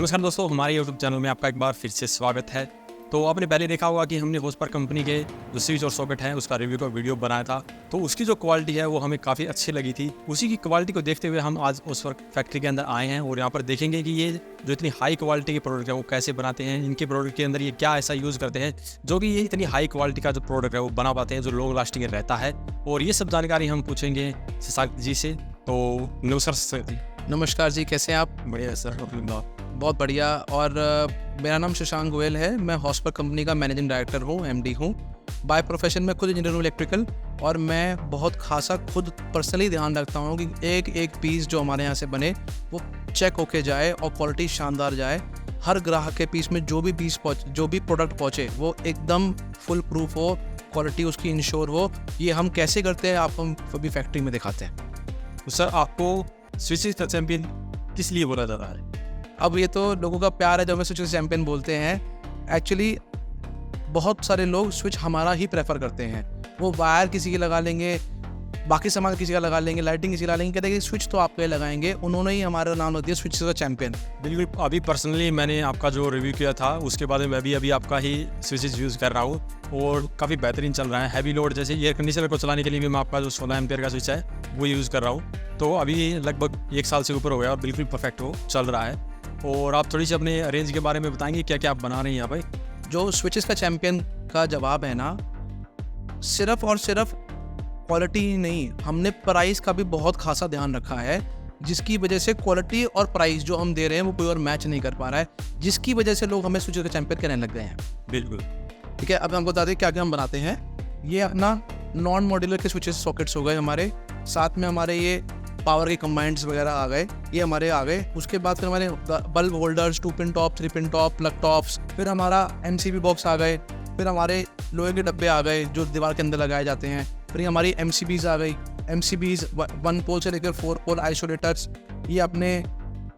नमस्कार दोस्तों, हमारे यूट्यूब चैनल में आपका एक बार फिर से स्वागत है। तो आपने पहले देखा होगा कि हमने होस्पर कंपनी के जो स्विच और सॉकेट हैं उसका रिव्यू का वीडियो बनाया था। तो उसकी जो क्वालिटी है वो हमें काफ़ी अच्छी लगी थी। उसी की क्वालिटी को देखते हुए हम आज होस्पर फैक्ट्री के अंदर आए हैं और यहाँ पर देखेंगे कि ये जो इतनी हाई क्वालिटी के प्रोडक्ट है वो कैसे बनाते हैं, इनके प्रोडक्ट के अंदर ये क्या ऐसा यूज़ करते हैं जो कि ये इतनी हाई क्वालिटी का जो प्रोडक्ट है वो बना पाते हैं, जो लॉन्ग लास्टिंग रहता है। और ये सब जानकारी हम पूछेंगे शशांक जी से। तो नमस्कार शशांक जी। नमस्कार जी, कैसे हैं आप? बढ़िया सर, बहुत बढ़िया। और मेरा नाम शशांक गोयल है। मैं होस्पर कंपनी का मैनेजिंग डायरेक्टर हूँ, एमडी हूँ। बाय प्रोफेशन में खुद इंजीनियर हूँ इलेक्ट्रिकल, और मैं बहुत खासा खुद पर्सनली ध्यान रखता हूँ कि एक एक पीस जो हमारे यहाँ से बने वो चेक होके जाए और क्वालिटी शानदार जाए। हर ग्राहक के पीस में जो भी प्रोडक्ट पहुँचे वो एकदम फुल प्रूफ हो, क्वालिटी उसकी इंश्योर हो। ये हम कैसे करते हैं आप हम अभी फैक्ट्री में दिखाते हैं। तो सर, आपको स्विचेस का चैंपियन किस लिए बोला जाता है? अब ये तो लोगों का प्यार है जो हमें स्विच चैंपियन बोलते हैं। एक्चुअली बहुत सारे लोग स्विच हमारा ही प्रेफर करते हैं। वो वायर किसी की लगा लेंगे, बाकी सामान किसी का लगा लेंगे, लाइटिंग किसी का लगा लेंगे, कहते हैं कि स्विच तो आपके लगाएंगे। उन्होंने ही हमारा नाम रख दिया स्विच का चैंपियन। बिल्कुल, अभी पर्सनली मैंने आपका जो रिव्यू किया था उसके बाद में मैं भी अभी आपका ही स्विचेस यूज़ कर रहा हूँ और काफ़ी बेहतरीन चल रहा है। हैवी लोड जैसे एयर कंडीशनर को चलाने के लिए भी मैं आपका जो 16 एम्पियर का स्विच है वो यूज़ कर रहा हूँ। तो अभी लगभग 1 साल से ऊपर हो गया और बिल्कुल परफेक्ट हो चल रहा है। और आप थोड़ी सी अपने रेंज के बारे में बताएंगे, क्या क्या आप बना रहे हैं यहाँ पर? जो स्विचेस का चैंपियन का जवाब है ना, सिर्फ और सिर्फ क्वालिटी ही नहीं, हमने प्राइस का भी बहुत खासा ध्यान रखा है, जिसकी वजह से क्वालिटी और प्राइस जो हम दे रहे हैं वो कोई और मैच नहीं कर पा रहा है, जिसकी वजह से लोग हमें स्विचेस का चैंपियन कहने लग गए हैं। बिल्कुल ठीक है। अब हम बता दें क्या क्या हम बनाते हैं। ये अपना नॉन मॉड्यूलर के स्विचेस सॉकेट्स हो गए हमारे, साथ में हमारे ये पावर के कंबाइंड्स वगैरह आ गए, ये हमारे आ गए। उसके बाद फिर हमारे bulb holders, 2 pin top, 3 pin top, plug tops, फिर हमारा MCB बॉक्स आ गए, फिर हमारे लोहे के डब्बे आ गए जो दीवार के अंदर लगाए जाते हैं, फिर हमारी MCBs आ गई। MCBs 1 पोल से लेकर 4 पोल आइसोलेटर्स, ये अपने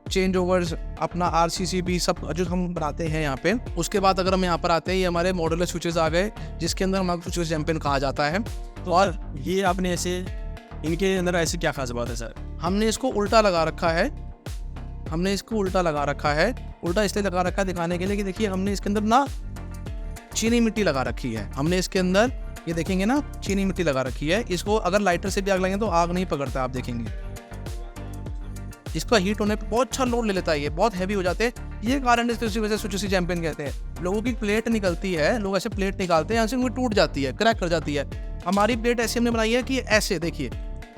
चेंज ओवर्स, अपना RCCB सब जो हम बनाते हैं यहाँ पे। उसके बाद अगर हम यहाँ पर आते हैं, ये हमारे मॉड्यूलर स्विचेस आ गए जिसके अंदर हमारा स्विच चैंपियन कहा जाता है। तो और ये आपने ऐसे इनके अंदर ऐसी क्या खास बात है सर? हमने इसको उल्टा लगा रखा है। उल्टा इसलिए लगा रखा है दिखाने के लिए कि देखिए हमने इसके अंदर ना चीनी मिट्टी लगा रखी है। हमने इसके अंदर ये देखेंगे ना, चीनी मिट्टी लगा रखी है। इसको अगर लाइटर से भी आग लगाएंगे तो आग नहीं पकड़ता, आप देखेंगे। इसका हीट होने पे बहुत अच्छा लोड ले लेता है, ये बहुत हैवी हो जाते हैं। ये कारण है इसी वजह से स्विच चैंपियन कहते हैं। लोगों की प्लेट निकलती है, लोग ऐसे प्लेट निकालते हैं, यहाँ से उनकी टूट जाती है, क्रैक कर जाती है। हमारी प्लेट ऐसी हमने बनाई है कि ऐसे देखिए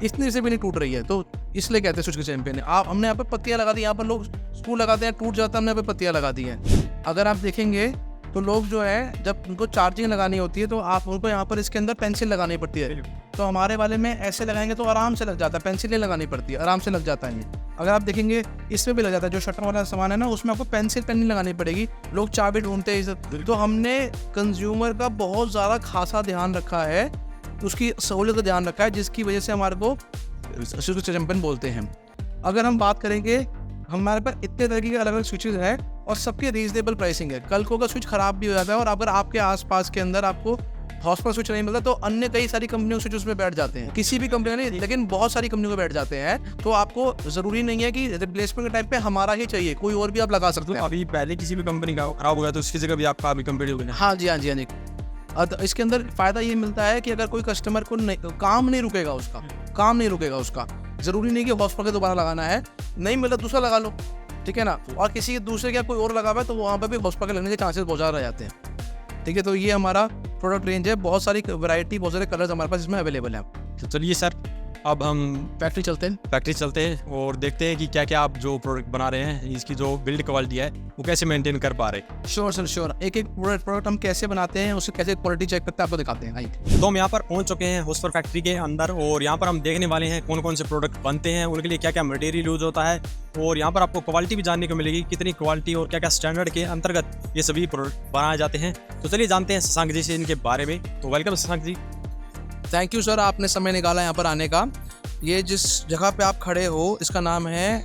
इतनी से भी नहीं टूट रही है, तो इसलिए कहते हैं स्विच चैंपियन है। आप हमने यहाँ पे पत्तियाँ लगा दी, यहाँ पर लोग स्क्रू लगाते हैं, टूट जाता है, हमने यहाँ पे पत्तियाँ लगा दी हैं। अगर आप देखेंगे तो लोग जो है जब उनको चार्जिंग लगानी होती है तो आप उनको यहाँ पर इसके अंदर पेंसिल लगानी पड़ती है। तो हमारे वाले में ऐसे लगाएंगे तो आराम से लग जाता है, पेंसिल नहीं लगानी पड़ती है, आराम से लग जाता है ये। अगर आप देखेंगे इसमें भी लग जाता है, जो शटर वाला सामान है ना उसमें आपको पेंसिल पेन नहीं लगानी पड़ेगी। लोग चाबी ढूंढते हैं, तो हमने कंज्यूमर का बहुत ज़्यादा खासा ध्यान रखा है, उसकी सहूलियत का ध्यान रखा है, जिसकी वजह से हमारे को स्विच चैंपियन बोलते हैं। अगर हम बात करेंगे, हमारे पास इतने तरीके के अलग अलग स्विचेस हैं और सबके रीजनेबल प्राइसिंग है। कल को अगर स्विच खराब भी हो जाता है और अगर आपके आसपास के अंदर आपको हॉस्पर स्विच नहीं मिलता तो अन्य कई सारी कंपनियों स्विच उसमें बैठ जाते हैं। किसी भी कंपनी नहीं, लेकिन बहुत सारी कंपनियों को बैठ जाते हैं। तो आपको जरूरी नहीं है कि रिप्लेसमेंट के टाइम पे हमारा ही चाहिए, कोई और भी आप लगा सकते हैं। अभी पहले किसी भी कंपनी का खराब हो गया तो उसकी जगह भी आपका अभी कंपेटिबल है। हाँ जी। इसके अंदर फायदा ये मिलता है कि अगर कोई कस्टमर को काम नहीं रुकेगा उसका, जरूरी नहीं कि हॉस्पर के दोबारा लगाना है, नहीं मिला दूसरा लगा लो, ठीक है ना। और किसी दूसरे का कोई और लगा हुआ है तो वहाँ पर भी हॉस्पर के लगने के चांसेस बहुत ज़्यादा रह जाते हैं। ठीक है, तो ये हमारा प्रोडक्ट रेंज है, बहुत सारी वैरायटी, बहुत सारे कलर्स हमारे पास इसमें अवेलेबल हैं। तो चलिए सर, अब हम फैक्ट्री चलते हैं और देखते हैं कि क्या क्या आप जो प्रोडक्ट बना रहे हैं, इसकी जो बिल्ड क्वालिटी है वो कैसे मेंटेन कर पा रहे हैं। Sure sir, sure. एक एक प्रोडक्ट हम कैसे बनाते हैं, उससे कैसे क्वालिटी चेक करते हैं, आपको दिखाते हैं। तो हम यहाँ पर पहुँच चुके हैं होस्पर फैक्ट्री के अंदर और यहाँ पर हम देखने वाले हैं कौन कौन से प्रोडक्ट बनते हैं, उनके लिए क्या क्या मटेरियल यूज होता है, और यहाँ पर आपको क्वालिटी भी जानने को मिलेगी, कितनी क्वालिटी और क्या क्या स्टैंडर्ड के अंतर्गत ये सभी प्रोडक्ट बनाए जाते हैं। तो चलिए जानते हैं शशांक जी से इनके बारे में। तो welcome Shashank ji. Thank you sir, आपने समय निकाला यहाँ पर आने का। ये जिस जगह पे आप खड़े हो इसका नाम है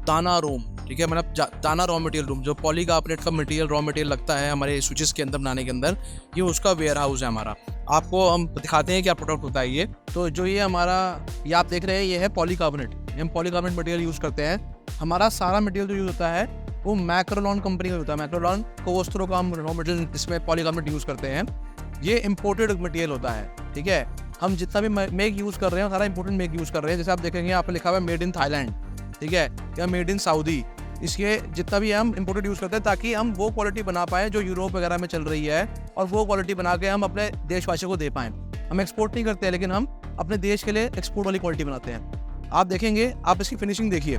दाना रूम, ठीक है, मतलब दाना रॉ मटेरियल रूम। जो पॉलीकार्बोनेट का मटेरियल रॉ मटेरियल लगता है हमारे स्विचेस के अंदर बनाने के अंदर, ये उसका वेयर हाउस है हमारा। आपको हम दिखाते हैं क्या प्रोडक्ट होता है ये। तो जो ये हमारा, ये आप देख रहे हैं, ये है पॉलीकार्बोनेट। हम पॉलीकार्बोनेट मटेरियल यूज़ करते हैं। हमारा सारा मटेरियल जो यूज़ होता है वो मैक्रोलॉन कंपनी का होता है। मैक्रोलॉन कोवोस्ट्रो का हम रॉ मटेरियल इसमें पॉलीकार्बोनेट यूज़ करते हैं। ये इम्पोर्टेड मटेरियल होता है, ठीक है। हम जितना भी मेक यूज़ कर रहे हैं सारा इंपोर्टेड मेक यूज़ कर रहे हैं। जैसे आप देखेंगे यहाँ पर लिखा हुआ है मेड इन थाईलैंड, ठीक है, या मेड इन सऊदी। इसके जितना भी हम इंपोर्टेड यूज़ करते हैं ताकि हम वो क्वालिटी बना पाएँ जो यूरोप वगैरह में चल रही है, और वो क्वालिटी बना के हम अपने देशवासियों को दे पाएँ। हम एक्सपोर्ट नहीं करते हैं, लेकिन हम अपने देश के लिए एक्सपोर्ट वाली क्वालिटी बनाते हैं। आप देखेंगे, आप इसकी फिनिशिंग देखिए,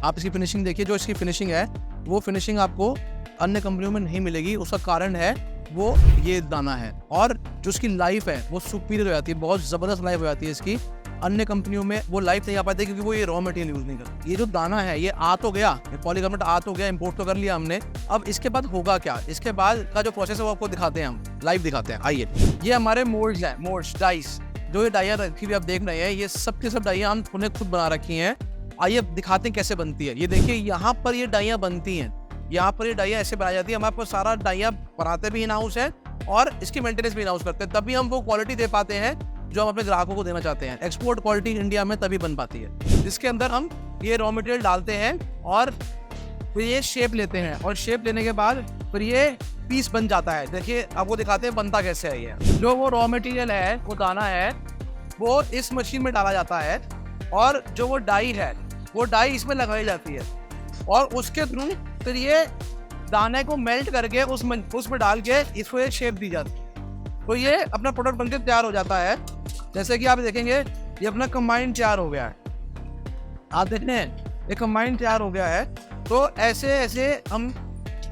आप इसकी फिनिशिंग देखिए। जो इसकी फिनिशिंग है वो फिनिशिंग आपको अन्य कंपनियों में नहीं मिलेगी। उसका कारण है वो ये दाना है, और जो इसकी लाइफ है वो सुपीरियर हो जाती है, बहुत ज़बरदस्त लाइफ हो जाती है इसकी। अन्य कंपनियों में वो लाइफ नहीं आ पाती क्योंकि वो ये रॉ मटेरियल यूज़ नहीं करते। ये जो दाना है ये आ तो गया, ये पॉलीकार्बोनेट आ तो गया, इंपोर्ट तो कर लिया हमने। अब इसके बाद होगा क्या? इसके बाद का जो प्रोसेस है वो आपको दिखाते हैं, हम लाइव दिखाते हैं। आइए, ये हमारे मोल्ड्स हैं, मोल्ड्स डाइस। जो ये डाइयाँ रखी हुई आप देख रहे हैं, ये सब की सब डाइयाँ हम उन्हें खुद बना रखी हैं। आइए दिखाते हैं कैसे बनती है। ये देखिए, यहाँ पर ये डाइयाँ बनती हैं, यहाँ पर ये डाइयाँ ऐसे बनाई जाती है। हमारे पास सारा डाइयाँ बनाते भी इन हाउस है और इसकी मेंटेनेंस भी इन हाउस करते हैं, तभी हम वो क्वालिटी दे पाते हैं जो हम अपने ग्राहकों को देना चाहते हैं। एक्सपोर्ट क्वालिटी इंडिया में तभी बन पाती है। इसके अंदर हम ये रॉ मटेरियल डालते हैं और फिर ये शेप लेते हैं, और शेप लेने के बाद फिर ये पीस बन जाता है। देखिए, आपको दिखाते हैं बनता कैसे है। ये जो वो रॉ मटेरियल है, वो दाना है, वो इस मशीन में डाला जाता है, और जो वो डाई है वो डाई इसमें लगाई जाती है, और उसके थ्रू फिर ये दाने को मेल्ट करके उसमें डाल के इसको एक शेप दी जाती है। तो ये अपना प्रोडक्ट बनकर तैयार हो जाता है। जैसे कि आप देखेंगे, ये अपना कंबाइन तैयार हो गया है। आप देख रहे हैं, ये कंबाइन तैयार हो गया है। तो ऐसे ऐसे हम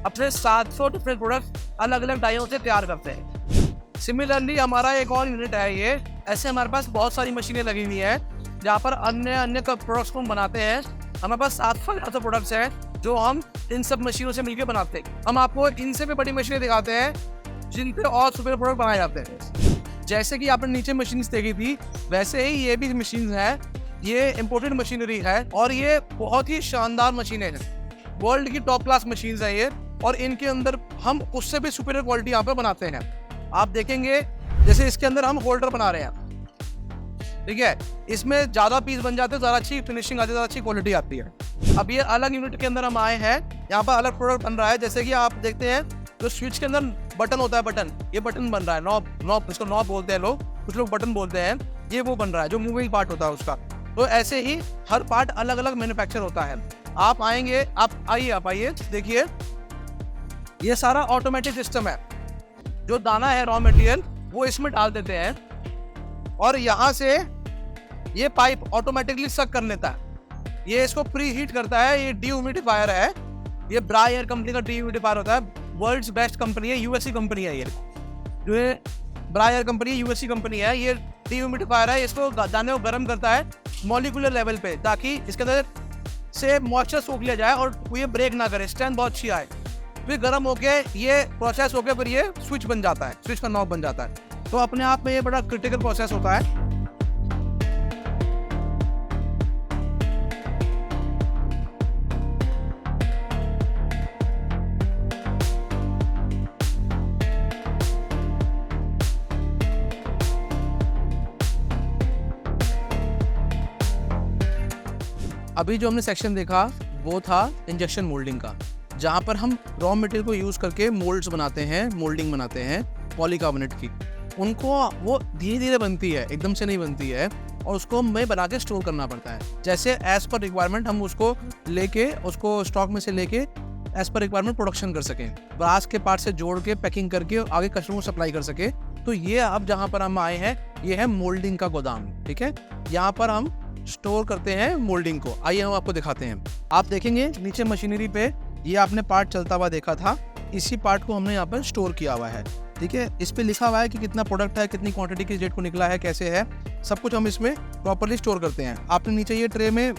अपने 700 डिफरेंट प्रोडक्ट अलग अलग डाइयों से तैयार करते हैं। सिमिलरली हमारा एक और यूनिट है ये। ऐसे हमारे पास बहुत सारी मशीनें लगी हुई हैं जहाँ पर अन्य प्रोडक्ट्स को हम बनाते हैं। हमारे पास 700 ज़्यादा प्रोडक्ट्स हैं जो हम इन सब मशीनों से मिलकर बनाते हैं। हम आपको इनसे भी बड़ी मशीनें दिखाते हैं जिन पे और सुपर प्रोडक्ट बनाए जाते हैं। जैसे कि आपने नीचे मशीन्स देखी थी, वैसे ही ये भी मशीन है। ये इम्पोर्टेड मशीनरी है और ये बहुत ही शानदार मशीनें हैं। वर्ल्ड की टॉप क्लास मशीन्स हैं ये, और इनके अंदर हम उससे भी सुपीरियर क्वालिटी यहाँ पे बनाते हैं। आप देखेंगे, जैसे इसके अंदर हम होल्डर बना रहे हैं, ठीक है। इसमें ज़्यादा पीस बन जाते हैं, ज़्यादा अच्छी फिनिशिंग आती है, ज़्यादा अच्छी क्वालिटी आती है। अब ये अलग यूनिट के अंदर हम आए हैं, यहाँ पर अलग प्रोडक्ट बन रहा है। जैसे कि आप देखते हैं, जो स्विच के अंदर बटन होता है, बटन, ये बटन बन रहा है। नॉब, इसको नॉब बोलते हैं लोग, कुछ लोग बटन बोलते हैं। ये वो बन रहा है जो मूविंग पार्ट होता है उसका। तो ऐसे ही हर पार्ट अलग अलग मैन्युफैक्चर होता है। आप आएंगे, आप आइए, देखिए, ये सारा ऑटोमेटिक सिस्टम है। जो दाना है रॉ मटेरियल वो इसमें डाल देते हैं, और यहाँ से ये पाइप ऑटोमेटिकली सक कर लेता है। ये इसको प्री हीट करता है। ये डीह्यूमिडिफायर है, ये ब्रायर कंपनी का डीह्यूमिडिफायर होता है। वर्ल्ड्स बेस्ट कंपनी है, यूएससी कंपनी है। ये जो है ब्रायर कंपनी, यूएससी कंपनी है। ये डीह्यूमिडिफायर है, इसको दाने को गर्म करता है मॉलिक्यूलर लेवल पे, ताकि इसके अंदर से मॉइस्चर सोख लिया जाए और ये ब्रेक ना करे, स्ट्रेंथ बहुत अच्छी आए। फिर गर्म होके ये प्रोसेस होके फिर ये स्विच बन जाता है, स्विच का नॉब बन जाता है। तो अपने आप में ये बड़ा क्रिटिकल प्रोसेस होता है। अभी जो हमने सेक्शन देखा वो था इंजेक्शन मोल्डिंग का, जहाँ पर हम रॉ मटेरियल को यूज़ करके मोल्ड्स बनाते हैं, मोल्डिंग बनाते हैं पॉलीकार्बोनेट की। उनको वो धीरे धीरे बनती है, एकदम से नहीं बनती है, और उसको हमें बना के स्टोर करना पड़ता है। जैसे एज़ पर रिक्वायरमेंट हम उसको लेके, उसको स्टॉक में से लेके एज़ पर रिक्वायरमेंट प्रोडक्शन कर सकें, ब्रास के पार्ट से जोड़ के पैकिंग करके आगे कस्टमर को सप्लाई कर सके। तो ये अब जहाँ पर हम आए हैं, ये है मोल्डिंग का गोदाम, ठीक है। यहाँ पर हम स्टोर करते हैं मोल्डिंग को। आइए हम आपको दिखाते हैं। आप देखेंगे नीचे मशीनरी पे ये आपने पार्ट चलता हुआ देखा था, इसी पार्ट को हमने यहाँ पर स्टोर किया हुआ है, ठीक है। इस पे लिखा हुआ है कि कितना प्रोडक्ट है, कितनी क्वांटिटी किस डेट को निकला है, कैसे है, सब कुछ हम इसमें प्रॉपर्ली स्टोर करते हैं। आपने नीचे ये ट्रे में,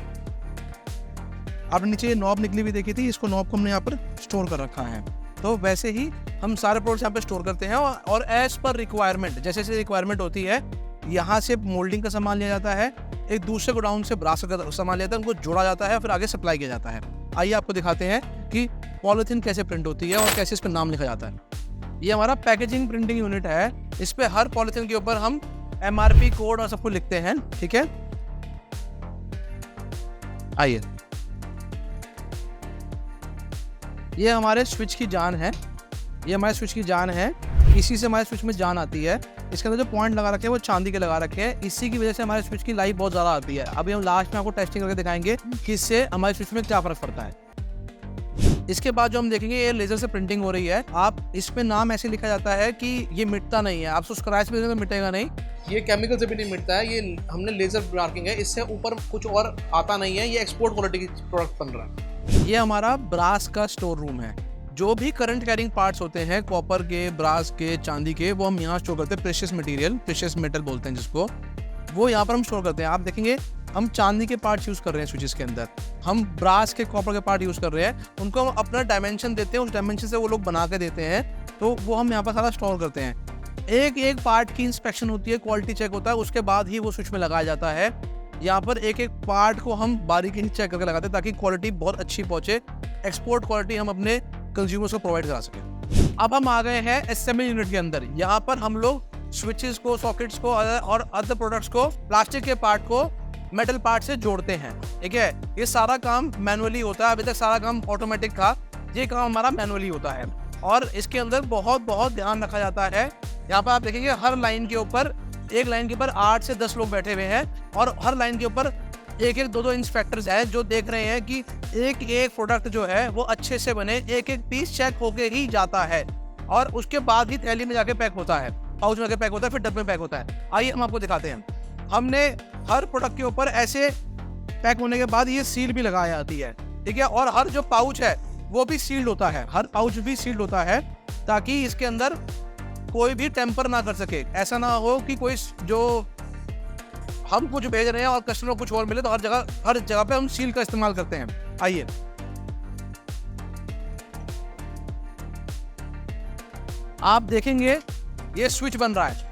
आपने नीचे ये नॉब निकली हुई देखी थी, इसको नॉब को हमने यहाँ पर स्टोर कर रखा है। तो वैसे ही हम सारे प्रोडक्ट्स यहाँ पे स्टोर करते हैं, और एज पर रिक्वायरमेंट, जैसे जैसे रिक्वायरमेंट होती है, यहाँ से मोल्डिंग का सामान लिया जाता है, एक दूसरे गोडाउन से ब्रास का सामान लिया जाता है, उनको जोड़ा जाता है, फिर आगे सप्लाई किया जाता है। आइए आपको दिखाते हैं कि पॉलीथीन कैसे प्रिंट होती है और कैसे इस पर नाम लिखा जाता है। ये हमारा पैकेजिंग प्रिंटिंग यूनिट है। इस पे हर पॉलीथीन के ऊपर हम MRP कोड और सब कुछ लिखते हैं, ठीक है। आइए, ये हमारे स्विच की जान है, ये हमारे स्विच की जान है, इसी से हमारे स्विच में जान आती है। इसके अंदर जो पॉइंट लगा रखे हैं वो चांदी के लगा रखे हैं, इसी की वजह से हमारे स्विच की लाइफ बहुत ज़्यादा आती है। अभी हम लास्ट में आपको टेस्टिंग करके दिखाएंगे कि इससे हमारे स्विच में क्या फ़र्क पड़ता है। इसके बाद जो हम देखेंगे ये लेज़र से प्रिंटिंग हो रही है। आप इसमें नाम ऐसे लिखा जाता है कि ये मिटता नहीं है, आप स्क्रैच पे तो मिटेगा नहीं, ये केमिकल से भी नहीं मिटता है, ये हमने लेज़र मार्किंग है, इससे ऊपर कुछ और आता नहीं है, ये एक्सपोर्ट क्वालिटी की प्रोडक्ट बन रहा है। ये हमारा ब्रास का स्टोर रूम है। जो भी करंट कैरिंग पार्ट्स होते हैं कॉपर के, ब्रास के, चांदी के, वो हम यहाँ स्टोर करते हैं। प्रेशियस मटेरियल, प्रेशियस मेटल बोलते हैं जिसको, वो यहाँ पर हम स्टोर करते हैं। आप देखेंगे हम चांदी के पार्ट्स यूज़ कर रहे हैं स्विचेस के अंदर, हम ब्रास के, कॉपर के पार्ट यूज़ कर रहे हैं, उनको हम अपना डायमेंशन देते हैं, उस डायमेंशन से वो लोग बना के देते हैं, तो वो हम यहाँ पर सारा स्टोर करते हैं। एक एक पार्ट की इंस्पेक्शन होती है, क्वालिटी चेक होता है, उसके बाद ही वो स्विच में लगाया जाता है। यहाँ पर एक एक पार्ट को हम बारीकी से चेक करके लगाते हैं ताकि क्वालिटी बहुत अच्छी पहुँचे, एक्सपोर्ट क्वालिटी हम अपने कंज्यूमर्स को प्रोवाइड करा सकें। अब हम आ गए हैं असेंबली यूनिट के अंदर। यहाँ पर हम लोग स्विचेस को, सॉकेट्स को और अदर प्रोडक्ट्स को, प्लास्टिक के पार्ट को मेटल पार्ट से जोड़ते हैं। ठीक है, ये सारा काम मैनुअली होता है, अभी तक सारा काम ऑटोमेटिक था, ये काम हमारा मैनुअली होता है और इसके अंदर बहुत ध्यान रखा जाता है। यहाँ पर आप देखेंगे हर लाइन के ऊपर, एक लाइन के ऊपर 8 से 10 लोग बैठे हुए हैं और हर लाइन के ऊपर एक एक दो इंस्पेक्टर्स हैं जो देख रहे हैं कि एक एक प्रोडक्ट जो है वो अच्छे से बने, एक एक पीस चेक होके ही जाता है और उसके बाद ही थैली में जाके पैक होता है, पाउच में जाके पैक होता है, फिर डब्बे में पैक होता है। आइए हम आपको दिखाते हैं। हमने हर प्रोडक्ट के ऊपर ऐसे पैक होने के बाद ये सील भी लगाई जाती है। ठीक है, और हर जो पाउच है वो भी सील्ड होता है, हर पाउच भी सील्ड होता है ताकि इसके अंदर कोई भी टेम्पर ना कर सके। ऐसा ना हो कि कोई जो हम कुछ भेज रहे हैं और कस्टमर को कुछ और मिले, तो हर जगह पे हम सील का इस्तेमाल करते हैं। आइए आप देखेंगे ये स्विच बन रहा है,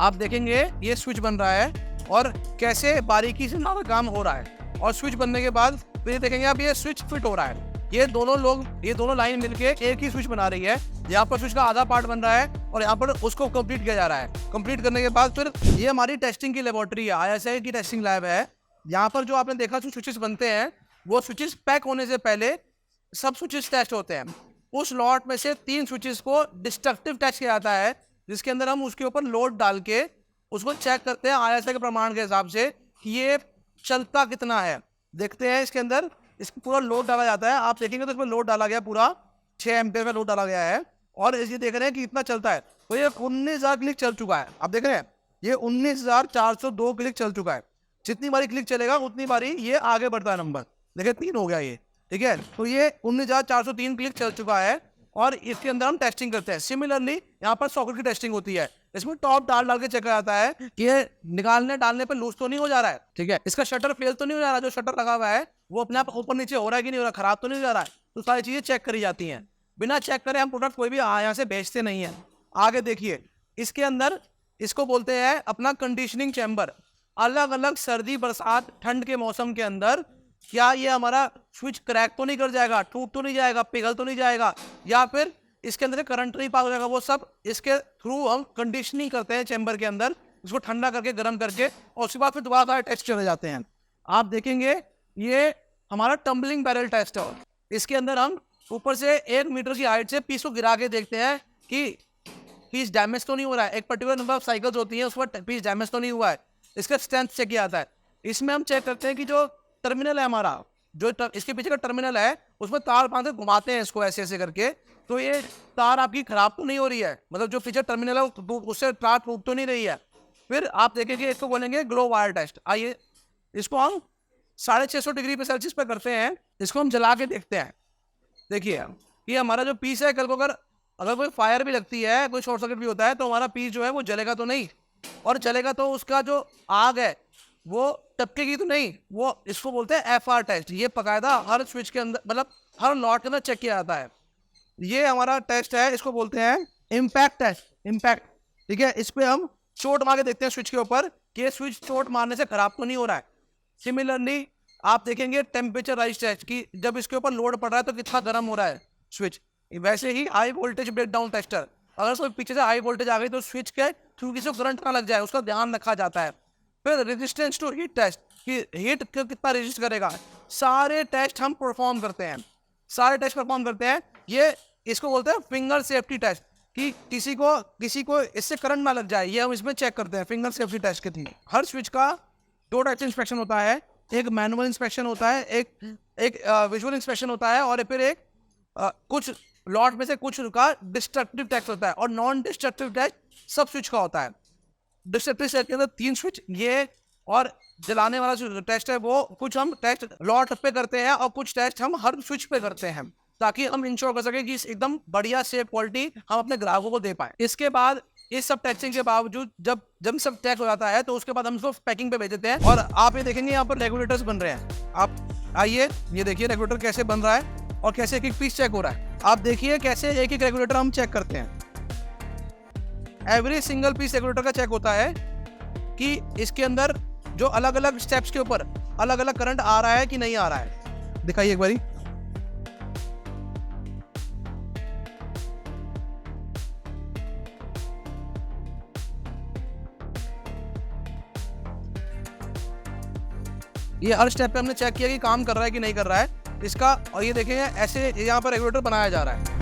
आप देखेंगे ये स्विच बन रहा है और कैसे बारीकी से सारा काम हो रहा है। और स्विच बनने के बाद फिर देखेंगे आप ये स्विच फिट हो रहा है। ये दोनों लाइन मिलके एक ही स्विच बना रही है। यहाँ पर स्विच का आधा पार्ट बन रहा है और यहाँ पर उसको कंप्लीट किया जा रहा है। कंप्लीट करने के बाद फिर ये हमारी टेस्टिंग की लेबोरेटरी है, ISI की टेस्टिंग लैब है। यहाँ पर जो आपने देखा जो स्विचेस बनते हैं वो स्विचेस पैक होने से पहले सब स्विचेस टेस्ट होते हैं। उस लॉट में से 3 स्विचेस को डिस्ट्रक्टिव टेस्ट किया जाता है, जिसके अंदर हम उसके ऊपर लोड डाल के उसको चेक करते हैं ISI के प्रमाण के हिसाब से कि ये चलता कितना है। देखते हैं इसके अंदर इसको पूरा लोड डाला जाता है। आप देखेंगे तो इसमें लोड डाला गया, पूरा 6 एम्पीयर का लोड डाला गया है और ये देख रहे हैं कि इतना चलता है। तो ये 19,000 क्लिक चल चुका है। आप देख रहे हैं ये 19,402 क्लिक चल चुका है। जितनी बारी क्लिक चलेगा उतनी बारी ये आगे बढ़ता है नंबर। देखिए 3 हो गया ये। ठीक है, तो ये 19,403 क्लिक चल चुका है और इसके अंदर हम टेस्टिंग करते हैं। सिमिलरली यहाँ पर सॉकेट की टेस्टिंग होती है। इसमें टॉप डाल के चेक किया जाता है कि ये निकालने डालने पर लूज तो नहीं हो जा रहा है। ठीक है, इसका शटर फेल तो नहीं हो जा रहा, जो शटर लगा हुआ है वो अपने आप ऊपर नीचे हो रहा है कि नहीं हो रहा, खराब तो नहीं हो जा रहा है। तो सारी चीजें चेक करी जाती हैं। बिना चेक करे हम प्रोडक्ट कोई भी यहाँ से बेचते नहीं है। आगे देखिए, इसके अंदर इसको बोलते हैं अपना कंडीशनिंग चैम्बर। अलग अलग सर्दी, बरसात, ठंड के मौसम के अंदर क्या ये हमारा स्विच क्रैक तो नहीं कर जाएगा, टूट तो नहीं जाएगा, पिघल तो नहीं जाएगा, या फिर इसके अंदर करंट नहीं पास हो जाएगा, वो सब इसके थ्रू हम कंडीशनिंग करते हैं चैम्बर के अंदर, इसको ठंडा करके, गर्म करके, और उसके बाद फिर दोबारा टेस्ट चले जाते हैं। आप देखेंगे ये हमारा टम्बलिंग बैरल टेस्ट है। इसके अंदर हम ऊपर से 1 मीटर की हाइट से पीस को गिरा के देखते हैं कि पीस डैमेज तो नहीं हो रहा है। एक पर्टिकुलर नंबर ऑफ साइकिल्स होती हैं, उस पर पीस डैमेज तो नहीं हुआ है। इसका स्ट्रेंथ चेक किया जाता है। इसमें हम चेक करते हैं कि जो टर्मिनल है हमारा, जो इसके पीछे का टर्मिनल है, उसमें तार बांध के घुमाते हैं इसको ऐसे ऐसे करके, तो ये तार आपकी खराब तो नहीं हो रही है, मतलब जो पीछे टर्मिनल है उससे तार टूट तो नहीं रही है। फिर आप देखेंगे इसको बोलेंगे ग्लो वायर टेस्ट। आइए इसको हम 650 डिग्री पे सेल्सियस पे करते हैं। इसको हम जला के देखते हैं। देखिए ये हमारा जो पीस है, कल को अगर कोई फायर भी लगती है, कोई शॉर्ट सर्किट भी होता है, तो हमारा पीस जो है वो जलेगा तो नहीं, और जलेगा तो उसका जो आग है वो टपकेगी तो नहीं। वो इसको बोलते हैं FR टेस्ट। ये पकायदा हर स्विच के अंदर, मतलब हर लॉट के अंदर चेक किया जाता है। ये हमारा टेस्ट है, इसको बोलते हैं इम्पैक्ट टेस्ट। इम्पैक्ट, ठीक है, इस पे हम चोट मार के देखते हैं स्विच के ऊपर कि ये स्विच चोट मारने से खराब तो नहीं हो रहा है। सिमिलरली आप देखेंगे टेम्परेचर राइज टेस्ट कि जब इसके ऊपर लोड पड़ रहा है तो कितना गर्म हो रहा है स्विच। वैसे ही हाई वोल्टेज ब्रेकडाउन टेस्टर, अगर कोई पीछे से हाई वोल्टेज आ गई तो स्विच के थ्रू किसी को करंट ना लग जाए, उसका ध्यान रखा जाता है। फिर रेजिस्टेंस टू हीट टेस्ट कि हीट कितना रेजिस्ट करेगा। सारे टेस्ट हम परफॉर्म करते हैं, सारे टेस्ट परफॉर्म करते हैं। ये इसको बोलते हैं फिंगर सेफ्टी टेस्ट, कि किसी को इससे करंट ना लग जाए, ये हम इसमें चेक करते हैं फिंगर सेफ्टी टेस्ट के थ्रू। हर स्विच का 2 टाइप से इंस्पेक्शन होता है, एक मैनुअल इंस्पेक्शन होता है, एक विजुअल इंस्पेक्शन होता है, और फिर एक कुछ लॉट में से कुछ का डिस्ट्रक्टिव टेस्ट होता है, और नॉन डिस्ट्रक्टिव टेस्ट सब स्विच का होता है। डिस्ट्रक्टिव टेस्ट के अंदर 3 स्विच, ये और जलाने वाला जो टेस्ट है वो कुछ हम टेस्ट लॉट पे करते हैं और कुछ टेस्ट हम हर स्विच पे करते हैं, ताकि हम इंश्योर कर सकें कि एकदम बढ़िया सेफ क्वालिटी हम अपने ग्राहकों को दे पाए। इसके बाद इस सब टेस्टिंग के बावजूद जब सब चेक हो जाता है तो उसके बाद हम इसको पैकिंग पे भेज देते हैं। और आप ये देखेंगे यहाँ पर रेगुलेटर्स बन रहे हैं। आप आइए, ये देखिए रेगुलेटर कैसे बन रहा है और कैसे एक एक पीस चेक हो रहा है। आप देखिए कैसे एक एक रेगुलेटर हम चेक करते हैं। एवरी सिंगल पीस रेगुलेटर का चेक होता है कि इसके अंदर जो अलग अलग स्टेप्स के ऊपर अलग अलग करंट आ रहा है कि नहीं आ रहा है। दिखाइए एक बारी। ये हर स्टेप पे हमने चेक किया कि काम कर रहा है कि नहीं कर रहा है इसका। और ये देखेंगे ऐसे यहाँ पर रेगुलेटर बनाया जा रहा है।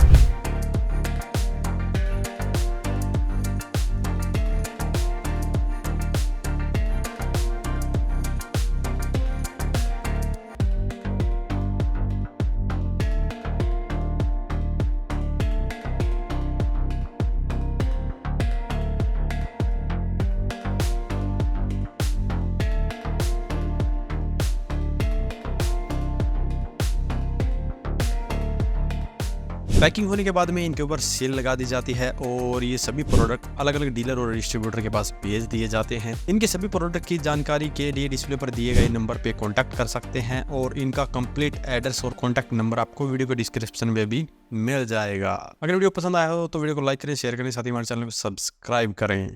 पैकिंग होने के बाद में इनके ऊपर सील लगा दी जाती है और ये सभी प्रोडक्ट अलग अलग डीलर और डिस्ट्रीब्यूटर के पास भेज दिए जाते हैं। इनके सभी प्रोडक्ट की जानकारी के लिए डिस्प्ले पर दिए गए नंबर पे कांटेक्ट कर सकते हैं और इनका कंप्लीट एड्रेस और कांटेक्ट नंबर आपको वीडियो के डिस्क्रिप्शन में भी मिल जाएगा। अगर वीडियो पसंद आया हो तो वीडियो को लाइक करें, शेयर करें, साथ ही हमारे चैनल को सब्सक्राइब करें।